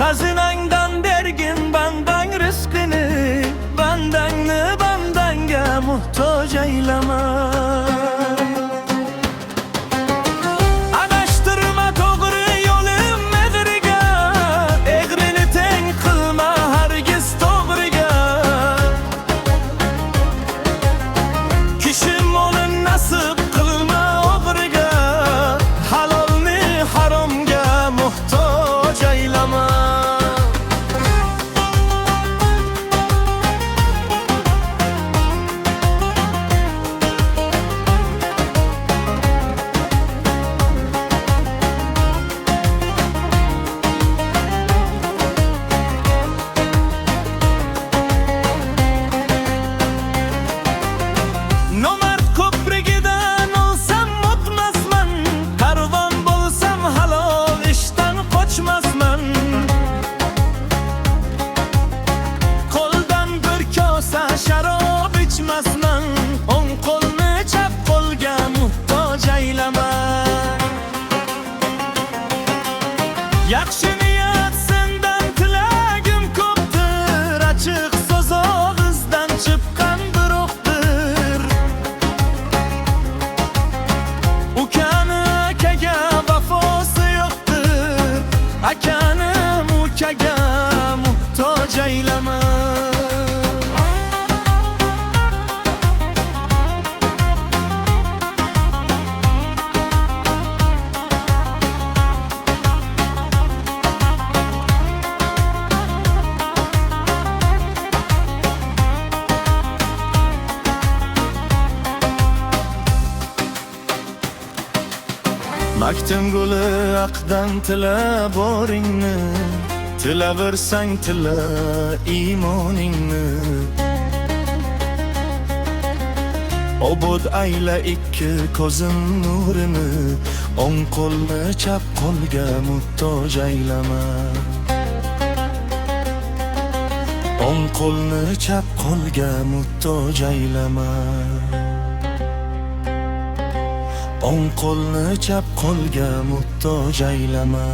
Hazinangdan bergin bandan rizqini, bandangni bandanga muhtoj aylama. Adashtirma to'g'ri yo'lim egriga, egrini teng qilma hargiz to'g'riga. Kishi molin nasib qilma o'g'riga, halolni haromga muhtoj aylama. Nomard ko'prigidan olsam o'tmasman, karvon bo'lsam halol ishdan qochmasman. Qo'ldan bir kosa sharob ichmasman, o'ng qo'lni chap qo'lga muhtoj aylama. Yaxshi niyat sendan tilagim ko'pdir, ochiq so'z og'izdan chiqqan bir o'qdir. Ukani akaga vafosi yo'qdir, akani ukaga muhtoj aylama. Maktum guli aqdan tila boringni, tilaversang tila iymoningni. Obod ayla ikki ko'zim nurini, o'ng qo'lni chap qo'lga muhtoj aylama. O'ng qo'lni chap qo'lga muhtoj aylama. o'ng qo'lni chap qo'lga muhtoj aylama.